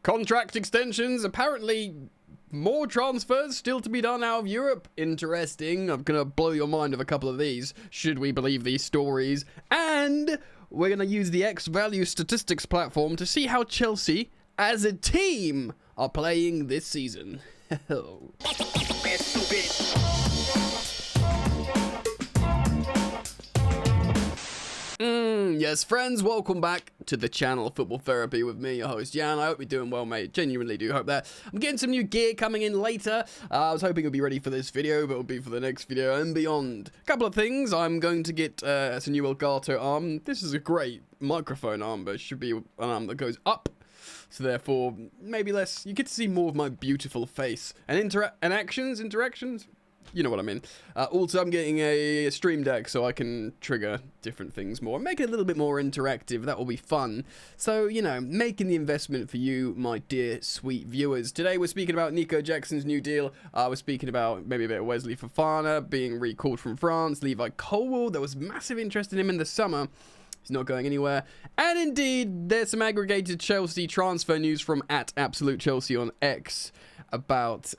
Contract extensions, apparently more transfers still to be done out of Europe. Interesting. I'm going to blow your mind with a couple of these, should we believe these stories. And we're going to use the X-Value statistics platform to see how Chelsea, as a team, are playing this season. Yes, friends, welcome back to the channel Football Therapy with me, your host, Jan. I hope you're doing well, mate. Genuinely do hope that. I'm getting some new gear coming in later. I was hoping it would be ready for this video, but it'll be for the next video and beyond. A couple of things. I'm going to get a new Elgato arm. This is a great microphone arm, but it should be an arm that goes up. So therefore, maybe less. You get to see more of my beautiful face. And interactions? You know what I mean. Also, I'm getting a stream deck so I can trigger different things more. Make it a little bit more interactive. That will be fun. So, you know, making the investment for you, my dear, sweet viewers. Today, we're speaking about Nico Jackson's new deal. We're speaking about maybe a bit of Wesley Fofana being recalled from France. Levi Colwill, there was massive interest in him in the summer. He's not going anywhere. And indeed, there's some aggregated Chelsea transfer news from @AbsoluteChelsea on X about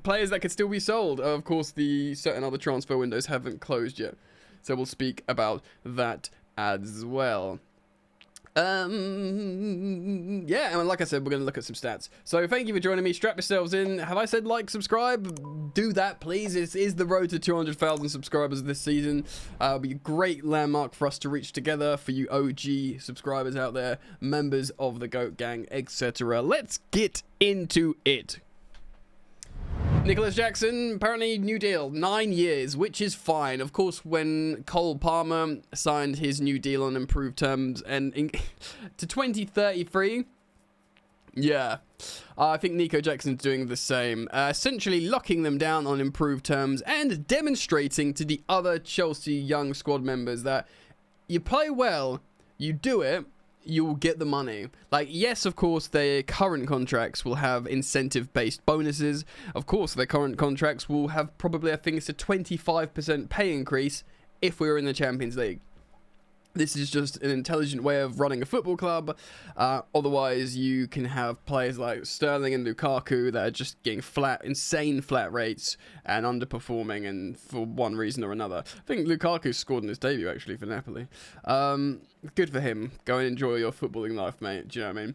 players that could still be sold. Of course, the certain other transfer windows haven't closed yet. So we'll speak about that as well. Yeah, and like I said, we're going to look at some stats. So thank you for joining me. Strap yourselves in. Have I said like, subscribe? Do that, please. It is the road to 200,000 subscribers this season. It'll be a great landmark for us to reach together, for you OG subscribers out there, members of the GOAT Gang, etc. Let's get into it. Nicholas Jackson, apparently new deal, 9 years, which is fine. Of course, when Cole Palmer signed his new deal on improved terms and to 2033, yeah, I think Nico Jackson's doing the same, essentially locking them down on improved terms and demonstrating to the other Chelsea young squad members that you play well, you do it, you will get the money. Like, yes, of course, their current contracts will have incentive-based bonuses. Of course, their current contracts will have probably, I think it's a 25% pay increase if we were in the Champions League. This is just an intelligent way of running a football club. Otherwise, you can have players like Sterling and Lukaku that are just getting insane flat rates and underperforming, and for one reason or another. I think Lukaku scored in his debut, actually, for Napoli. Good for him. Go and enjoy your footballing life, mate. Do you know what I mean?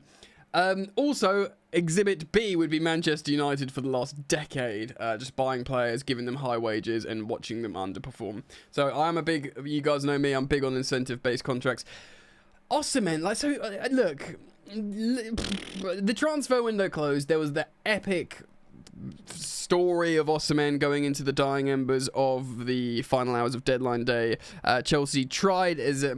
Also, Exhibit B would be Manchester United for the last decade, just buying players, giving them high wages, and watching them underperform. So I'm you guys know me, I'm big on incentive-based contracts. Osimhen, look, the transfer window closed. There was the epic story of Osimhen going into the dying embers of the final hours of deadline day. Chelsea tried so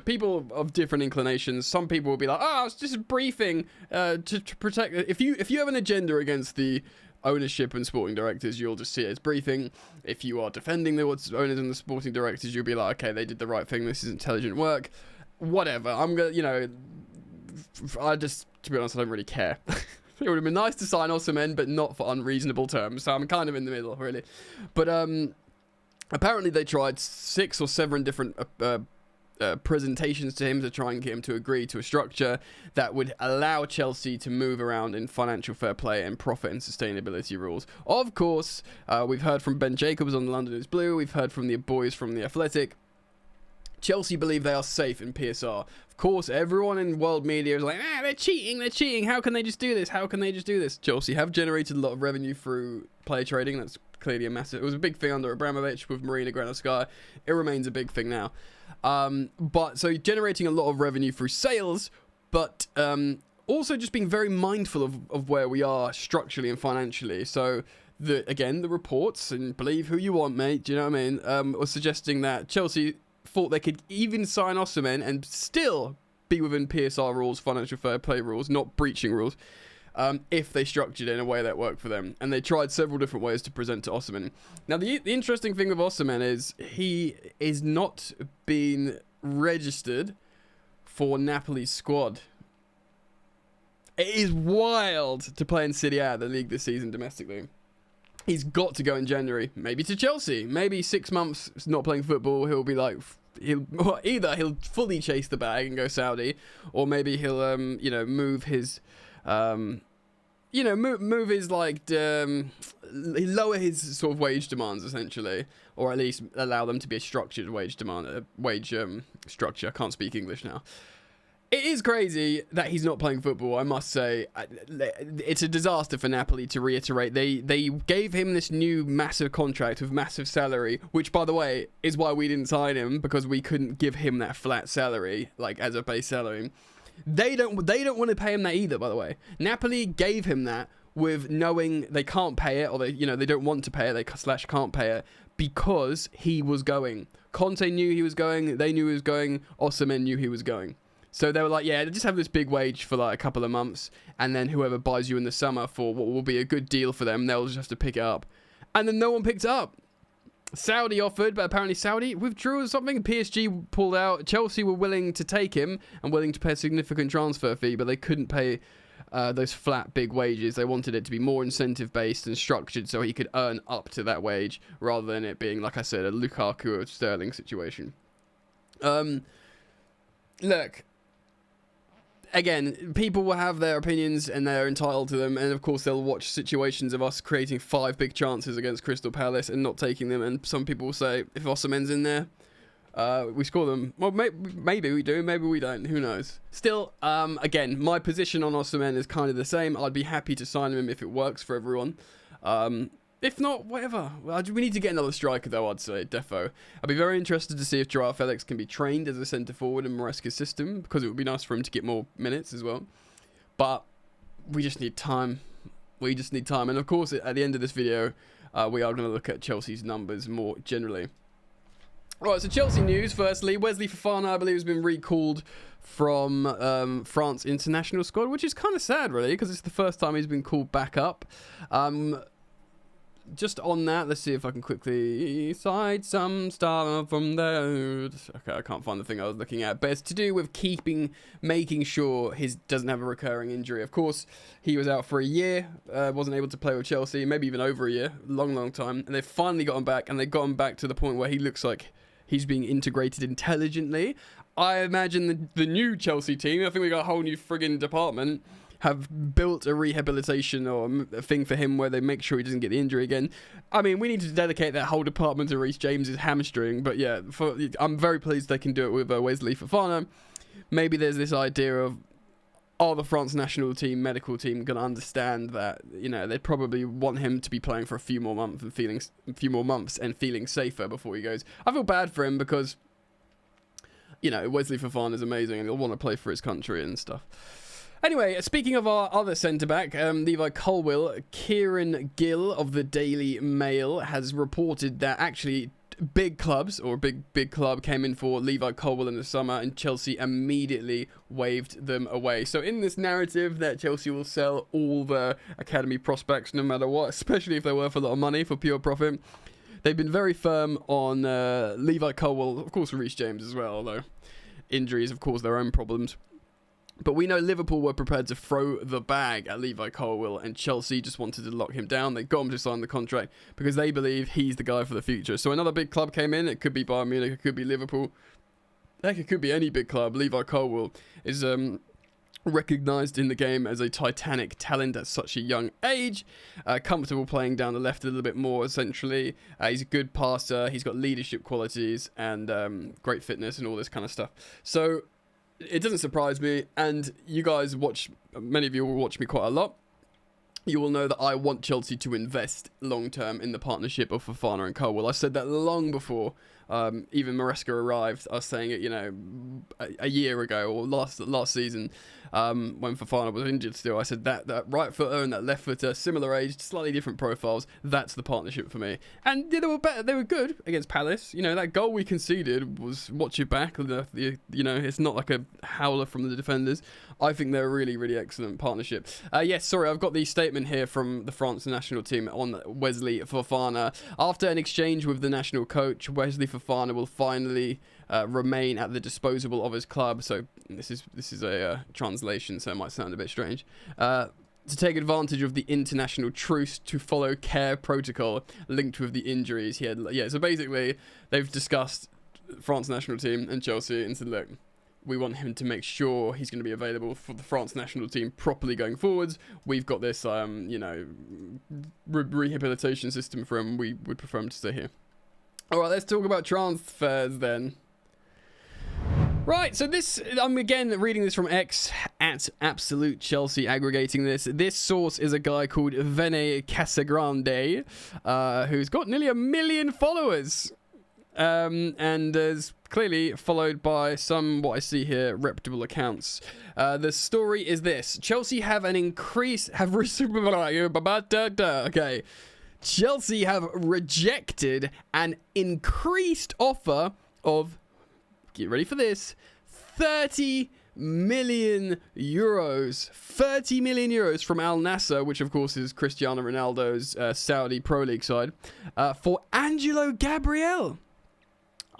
people of different inclinations. Some people will be like, it's just a briefing to protect. If you have an agenda against the ownership and sporting directors, you'll just see it as briefing. If you are defending the owners and the sporting directors, you'll be like, okay, they did the right thing, this is intelligent work, whatever. I'm gonna, to be honest, I don't really care. It would have been nice to sign Osimhen, but not for unreasonable terms. So I'm kind of in the middle, really. But apparently they tried 6 or 7 different presentations to him to try and get him to agree to a structure that would allow Chelsea to move around in financial fair play and profit and sustainability rules. Of course, we've heard from Ben Jacobs on the London is Blue. We've heard from the boys from The Athletic. Chelsea believe they are safe in PSR. Of course, everyone in world media is like, they're cheating. How can they just do this? Chelsea have generated a lot of revenue through player trading. That's clearly it was a big thing under Abramovich with Marina Granovskaya. It remains a big thing now. But so generating a lot of revenue through sales, but also just being very mindful of where we are structurally and financially. So the reports, and believe who you want, mate, do you know what I mean, was suggesting that Chelsea thought they could even sign Osimhen and still be within PSR rules, financial fair play rules, not breaching rules, if they structured it in a way that worked for them. And they tried several different ways to present to Osimhen. Now, the interesting thing with Osimhen is he is not being registered for Napoli's squad. It is wild to play in Serie A, the league this season domestically. He's got to go in January, maybe to Chelsea. Maybe 6 months not playing football, he'll be like, either he'll fully chase the bag and go Saudi, or maybe he'll move his move his lower his sort of wage demands essentially, or at least allow them to be a structured wage structure. I can't speak English now. It is crazy that he's not playing football, I must say. It's a disaster for Napoli, to reiterate. They gave him this new massive contract with massive salary, which, by the way, is why we didn't sign him, because we couldn't give him that flat salary, like as a base salary. They don't want to pay him that either, by the way. Napoli gave him that with knowing they can't pay it, or they don't want to pay it, they can't pay it, because he was going. Conte knew he was going, they knew he was going, Osimhen knew he was going. So they were like, yeah, just have this big wage for like a couple of months, and then whoever buys you in the summer for what will be a good deal for them, they'll just have to pick it up. And then no one picked it up. Saudi offered, but apparently Saudi withdrew or something. PSG pulled out. Chelsea were willing to take him and willing to pay a significant transfer fee, but they couldn't pay those flat big wages. They wanted it to be more incentive based and structured so he could earn up to that wage, rather than it being, like I said, a Lukaku or Sterling situation. Look, again, people will have their opinions and they're entitled to them, and of course they'll watch situations of us creating 5 big chances against Crystal Palace and not taking them, and some people will say, if Osimhen's in there, we score them. Well, maybe we do, maybe we don't, who knows. Still, again, my position on Osimhen is kind of the same. I'd be happy to sign him if it works for everyone. If not, whatever. We need to get another striker, though, I'd say, defo. I'd be very interested to see if Joao Felix can be trained as a centre-forward in Maresca's system, because it would be nice for him to get more minutes as well. But we just need time. We just need time. And, of course, at the end of this video, we are going to look at Chelsea's numbers more generally. Right, so Chelsea news, firstly. Wesley Fofana, I believe, has been recalled from France international squad, which is kind of sad, really, because it's the first time he's been called back up. Just on that, let's see if I can quickly cite some stuff from there. Okay, I can't find the thing I was looking at, but it's to do with making sure he doesn't have a recurring injury. Of course, he was out for a year, wasn't able to play with Chelsea, maybe even over a year, long time, and they've finally got him back, and they've got him back to the point where he looks like he's being integrated intelligently. I imagine the new Chelsea team, I think we got a whole new friggin' department, have built a rehabilitation or a thing for him where they make sure he doesn't get the injury again. I mean, we need to dedicate that whole department to Reece James's hamstring, but yeah, I'm very pleased they can do it with Wesley Fofana. Maybe there's this idea of, the France national team, medical team, going to understand that, they probably want him to be playing for a few more months and feeling safer before he goes. I feel bad for him because, Wesley Fofana is amazing and he'll want to play for his country and stuff. Anyway, speaking of our other centre-back, Levi Colwill, Kieran Gill of the Daily Mail has reported that actually big clubs, or a big club, came in for Levi Colwill in the summer, and Chelsea immediately waved them away. So in this narrative that Chelsea will sell all their academy prospects no matter what, especially if they're worth a lot of money for pure profit, they've been very firm on Levi Colwill, of course Reece James as well, although injuries, of course, their own problems. But we know Liverpool were prepared to throw the bag at Levi Colwill, and Chelsea just wanted to lock him down. They got him to sign the contract because they believe he's the guy for the future. So another big club came in. It could be Bayern Munich, it could be Liverpool. Heck, it could be any big club. Levi Colwill is recognised in the game as a titanic talent at such a young age. Comfortable playing down the left a little bit more, essentially. He's a good passer. He's got leadership qualities and great fitness and all this kind of stuff. So it doesn't surprise me, and you guys many of you will watch me quite a lot. You will know that I want Chelsea to invest long-term in the partnership of Fofana and Colwill. I said that long before even Maresca arrived. I was saying it, a year ago or last season when Fofana was injured still. I said that right footer and that left footer, similar age, slightly different profiles. That's the partnership for me. And they were better. They were good against Palace. That goal we conceded was watch it back. It's not like a howler from the defenders. I think they're a really, really excellent partnership. Yes, sorry, I've got the statement here from the France national team on Wesley Fofana. After an exchange with the national coach, Wesley Fofana will finally remain at the disposal of his club. So this is a translation, so it might sound a bit strange. To take advantage of the international truce to follow care protocol linked with the injuries he had. Yeah, so basically they've discussed France national team and Chelsea and said, look, we want him to make sure he's going to be available for the France national team properly going forwards. We've got this, rehabilitation system for him. We would prefer him to stay here. All right, let's talk about transfers then. Right, so this, I'm again reading this from X at Absolute Chelsea, aggregating this. This source is a guy called Vene Casagrande, who's got nearly 1 million followers. And is clearly followed by some, what I see here, reputable accounts. The story is this: Chelsea have Chelsea have rejected an increased offer of, get ready for this, 30 million euros. 30 million euros from Al-Nassr, which of course is Cristiano Ronaldo's Saudi Pro League side, for Angelo Gabriel,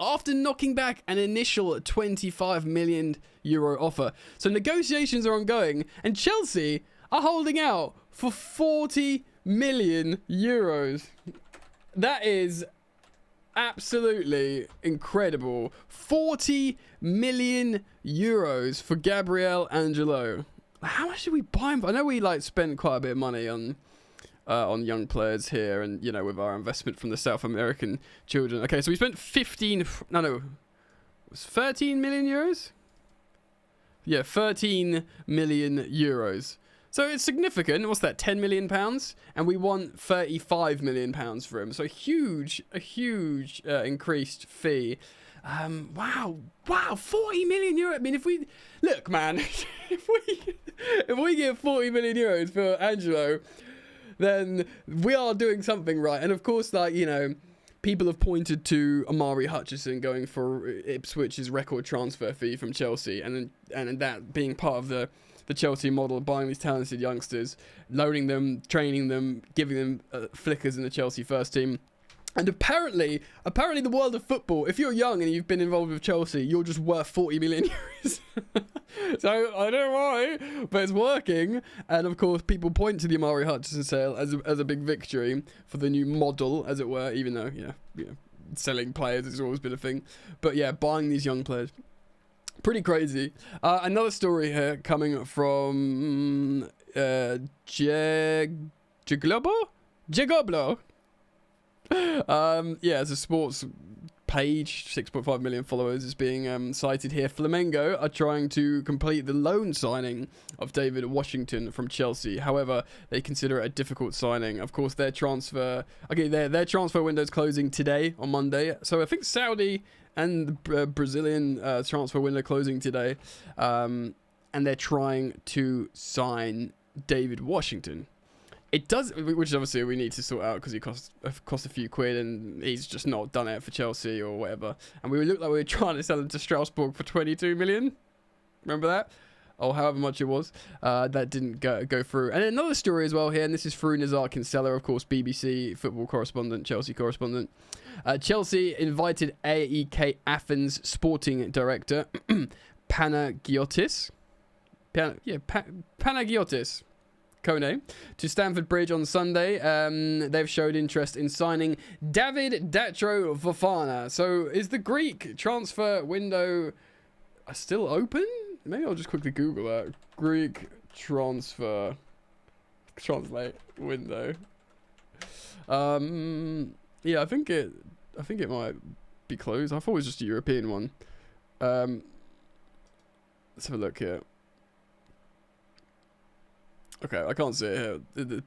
after knocking back an initial 25 million euro offer. So negotiations are ongoing, and Chelsea are holding out for 40 million euros. That is absolutely incredible. 40 million euros for Gabriel Angelo. How much did we buy him for? I know we spent quite a bit of money on young players here, and with our investment from the South American children. Okay, so we spent 13 million euros. Yeah, 13 million euros. So it's significant. What's that? 10 million pounds, and we want 35 million pounds for him. So a huge increased fee. Wow, 40 million euros. I mean, if we look, man, if we get 40 million euros for Angelo, then we are doing something right. And of course, people have pointed to Amari Hutchison going for Ipswich's record transfer fee from Chelsea, and that being part of the Chelsea model, buying these talented youngsters, loaning them, training them, giving them flickers in the Chelsea first team. And apparently the world of football, if you're young and you've been involved with Chelsea, you're just worth 40 million euros. So I don't know why, but it's working. And of course, people point to the Amari Hutchison sale as a big victory for the new model, as it were, even though, selling players has always been a thing. But yeah, buying these young players. Pretty crazy. Another story here coming from Jegoblo. It's a sports page, 6.5 million followers, is being cited here. Flamengo are trying to complete the loan signing of David Washington from Chelsea. However, they consider it a difficult signing. Of course, their transfer window is closing today on Monday. So I think Saudi and the Brazilian transfer window closing today, and they're trying to sign David Washington. It does, which obviously we need to sort out because he cost a few quid, and he's just not done it for Chelsea or whatever. And we looked like we were trying to sell him to Strasbourg for 22 million. Remember that? Or however much it was. That didn't go through. And another story as well here, and this is through Nazar Kinsella, of course, BBC football correspondent, Chelsea correspondent. Chelsea invited AEK Athens sporting director Panagiotis Kone to Stamford Bridge on Sunday. They've showed interest in signing David Datro Fofana. So is the Greek transfer window still open? Maybe I'll just quickly Google that. Greek transfer translate window. Yeah, I think it might be closed. I thought it was just a European one. Let's have a look here. Okay, I can't see it here.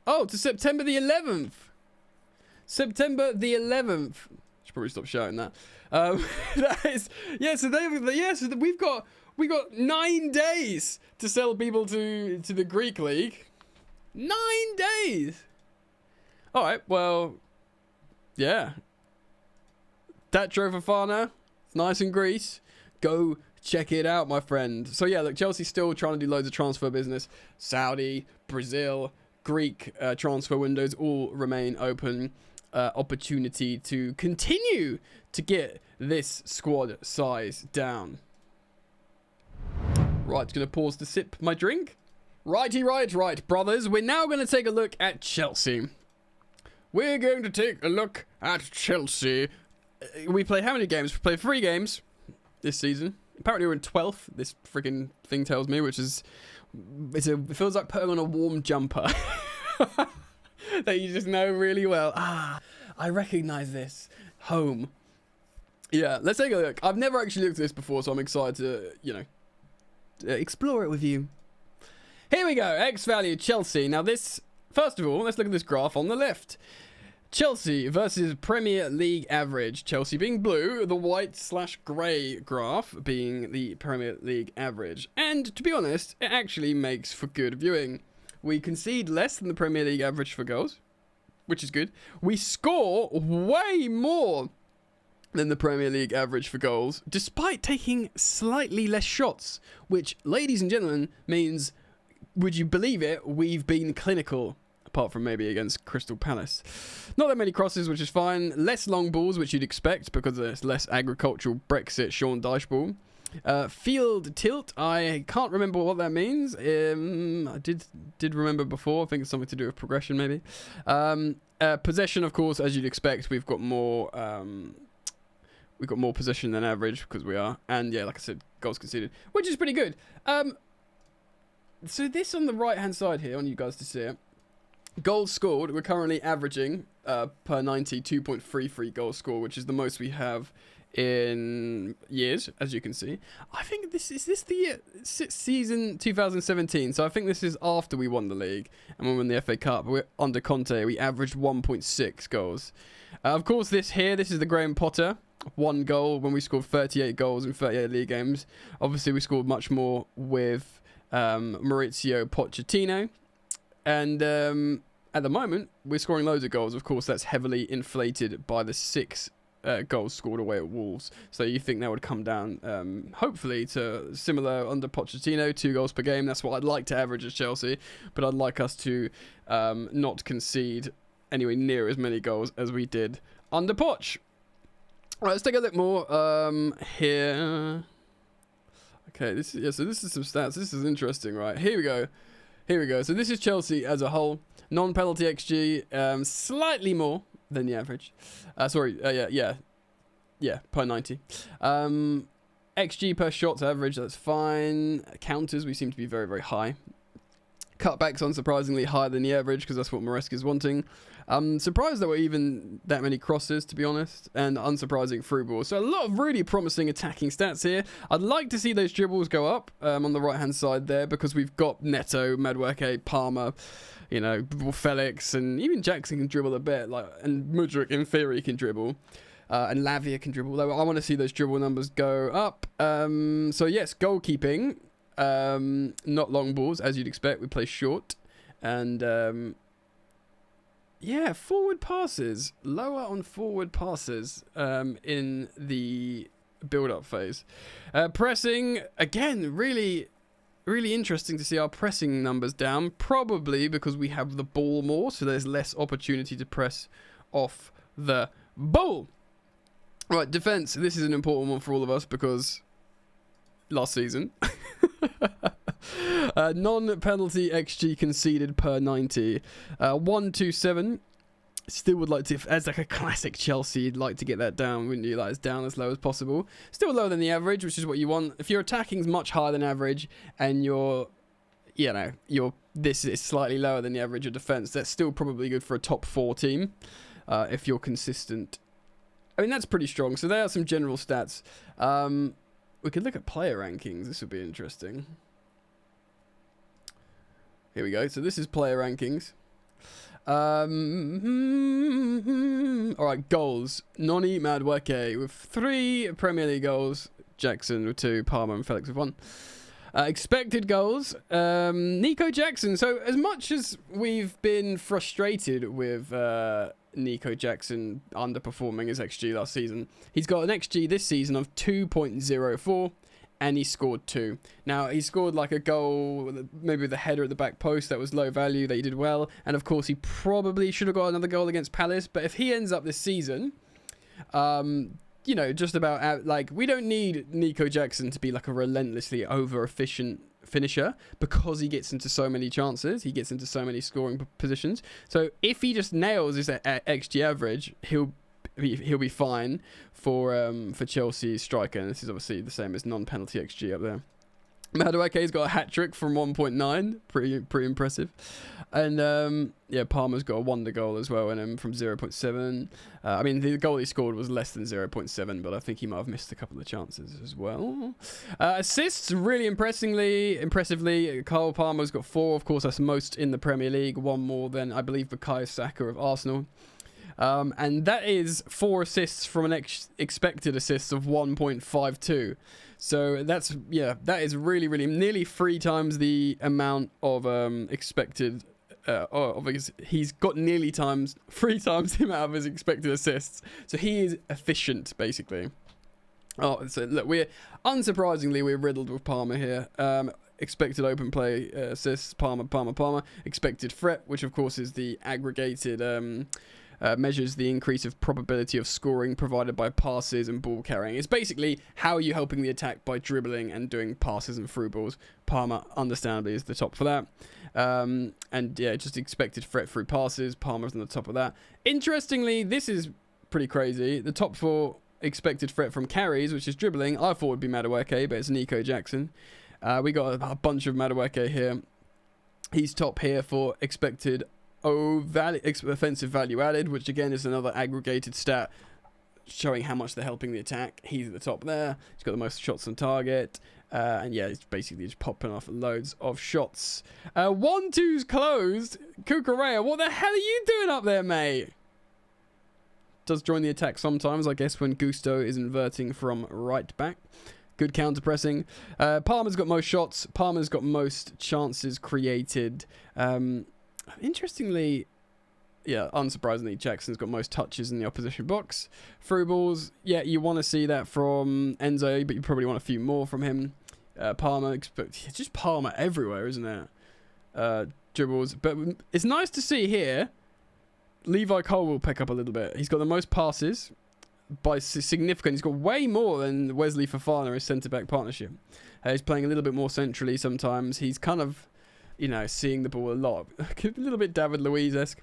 Oh, to September the 11th. September the 11th. Should probably stop shouting that. That is, yeah. So so we've got 9 days to sell people to the Greek league. 9 days. All right. Well, yeah. Datro Fofana, it's nice in Greece. Go check it out, my friend. So yeah, look, Chelsea's still trying to do loads of transfer business. Saudi, Brazil, Greek transfer windows all remain open. Opportunity to continue to get this squad size down. Right, gonna pause to sip my drink. Right, brothers. We're now gonna take a look at Chelsea. We're going to take a look at Chelsea. we played how many games? We played 3 games this season. Apparently we're in 12th. This freaking thing tells me, which is it feels like putting on a warm jumper that you just know really well. I recognize this. Home. Yeah, let's take a look. I've never actually looked at this before, so I'm excited to, you know, explore it with you. Here we go. X value Chelsea. Now this, first of all, let's look at this graph on the left. Chelsea versus Premier League average. Chelsea being blue, the white/grey graph being the Premier League average. And to be honest, it actually makes for good viewing. We concede less than the Premier League average for goals, which is good. We score way more than the Premier League average for goals, despite taking slightly less shots, which, ladies and gentlemen, means, would you believe it, we've been clinical. Apart from maybe against Crystal Palace. Not that many crosses, which is fine. Less long balls, which you'd expect because there's less agricultural Brexit Sean Dyche ball. Field tilt, I can't remember what that means. I did remember before. I think it's something to do with progression maybe. Possession, of course, as you'd expect, we've got more possession than average because we are. And yeah, like I said, goals conceded, which is pretty good. So this on the right-hand side here, I want you guys to see it. Goals scored, we're currently averaging per 90, 2.33 goals scored, which is the most we have in years, as you can see. I think this the year, season 2017, so I think this is after we won the league and we won the FA Cup. We're under Conte, we averaged 1.6 goals. Of course, this is the Graham Potter, 1 goal when we scored 38 goals in 38 league games. Obviously, we scored much more with Maurizio Pochettino. And at the moment, we're scoring loads of goals. Of course, that's heavily inflated by the 6 goals scored away at Wolves. So you think that would come down, hopefully, to similar under Pochettino, 2 goals per game. That's what I'd like to average as Chelsea. But I'd like us to not concede anywhere near as many goals as we did under Poch. All right, let's take a look more here. Okay, so this is some stats. This is interesting, right? Here we go. So this is Chelsea as a whole. Non-penalty XG, slightly more than the average. Yeah, per 90. XG per shots average, that's fine. Counters, we seem to be very, very high. Cutbacks, unsurprisingly, higher than the average because that's what Maresca's wanting. Surprised there were even that many crosses, to be honest, and unsurprising through balls. So a lot of really promising attacking stats here. I'd like to see those dribbles go up on the right-hand side there because we've got Neto, Madueke, Palmer, you know, Felix, and even Jackson can dribble a bit, and Mudryk in theory can dribble. And Lavia can dribble, though I want to see those dribble numbers go up. So yes, goalkeeping, not long balls, as you'd expect. We play short. And yeah, forward passes, lower on forward passes in the build-up phase. Pressing, again, really interesting to see our pressing numbers down, probably because we have the ball more, so there's less opportunity to press off the ball. Right, defense. This is an important one for all of us because last season. Non-penalty XG conceded per 90. 127. Still would like to, as like a classic Chelsea, you'd like to get that down, wouldn't you? Like it's down as low as possible. Still lower than the average, which is what you want. If your attacking is much higher than average and this is slightly lower than the average of defense, that's still probably good for a top 4 team if you're consistent. I mean, that's pretty strong. So there are some general stats. We could look at player rankings. This would be interesting. Here we go. So this is player rankings. All right, goals. Noni Madueke with 3 Premier League goals. Jackson with 2. Palmer and Felix with 1. Expected goals. Nico Jackson. So as much as we've been frustrated with Nico Jackson underperforming his XG last season, he's got an XG this season of 2.04 and he scored 2. Now, he scored like a goal, maybe with a header at the back post that was low value, that he did well, and of course he probably should have got another goal against Palace, but if he ends up this season, you know, just about out, like, we don't need Nico Jackson to be like a relentlessly over-efficient finisher because he gets into so many chances, he gets into so many scoring positions. So if he just nails his XG average, he'll he'll be fine for Chelsea's striker. And this is obviously the same as non-penalty XG up there. Madueke's got a hat-trick from 1.9, pretty impressive. And yeah, Palmer's got a wonder goal as well, and from 0.7. I mean, the goal he scored was less than 0.7, but I think he might have missed a couple of chances as well. Assists, really impressively, Kyle Palmer's got 4. Of course, that's most in the Premier League, 1 more than, I believe, Bukayo Saka of Arsenal. And that is 4 assists from an expected assist of 1.52. So that's, yeah, that is really nearly 3 times the amount of expected. He's got nearly 3 times the amount of his expected assists. So he is efficient, basically. Oh, so look, unsurprisingly, we're riddled with Palmer here. Expected open play assists, Palmer. Expected threat, which of course is the aggregated measures the increase of probability of scoring provided by passes and ball carrying. It's basically how are you helping the attack by dribbling and doing passes and through balls. Palmer, understandably, is the top for that. And yeah, just expected threat through passes. Palmer's on the top of that. Interestingly, this is pretty crazy. The top for expected threat from carries, which is dribbling, I thought would be Madueke, but it's Nico Jackson. We got a bunch of Madueke here. He's top here for expected offensive value added, which again is another aggregated stat showing how much they're helping the attack. He's at the top there. He's got the most shots on target. And yeah, he's basically just popping off loads of shots. 1-2's closed. Kukurea, what the hell are you doing up there, mate? Does join the attack sometimes, I guess, when Gusto is inverting from right back. Good counter pressing. Palmer's got most shots. Palmer's got most chances created. Interestingly, yeah, unsurprisingly, Jackson's got most touches in the opposition box. Through balls, yeah, you want to see that from Enzo, but you probably want a few more from him. Palmer, it's just Palmer everywhere, isn't it? Dribbles, but it's nice to see here. Levi Cole will pick up a little bit. He's got the most passes by significant. He's got way more than Wesley Fofana, his centre-back partnership. He's playing a little bit more centrally sometimes. He's kind of, you know, seeing the ball a lot. A little bit David Luiz-esque.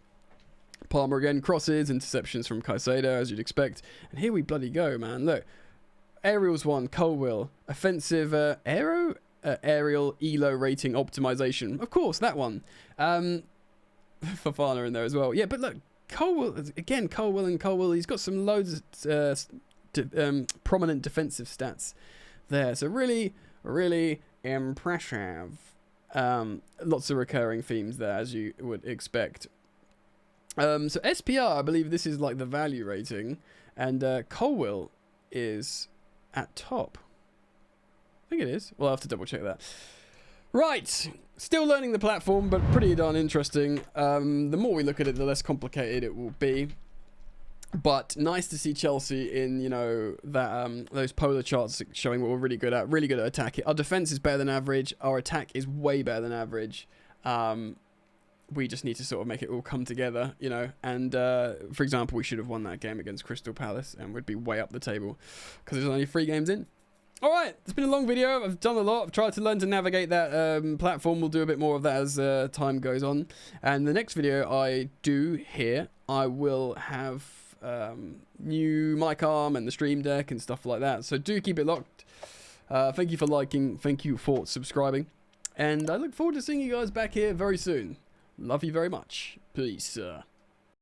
Palmer again, crosses, interceptions from Caicedo, as you'd expect. And here we bloody go, man. Look. Aerials 1, Colwill. Offensive aerial ELO rating optimization. Of course, that one. Fofana in there as well. Yeah, but look, Colwill, again, Colwill, he's got some loads of prominent defensive stats there. So really impressive. Lots of recurring themes there, as you would expect. So SPR, I believe this is like the value rating, and Colwill is at top. I think it is. We'll have to double check that. Right, still learning the platform, but pretty darn interesting. The more we look at it, the less complicated it will be. But nice to see Chelsea in, you know, that those polar charts showing what we're really good at. Really good at attacking. Our defense is better than average. Our attack is way better than average. We just need to sort of make it all come together, you know. And for example, we should have won that game against Crystal Palace, and we'd be way up the table because there's only 3 games in. All right, it's been a long video. I've done a lot. I've tried to learn to navigate that platform. We'll do a bit more of that as time goes on. And the next video I do here, I will have new mic arm and the stream deck and stuff like that. So do keep it locked. Thank you for liking. Thank you for subscribing. And I look forward to seeing you guys back here very soon. Love you very much. Peace.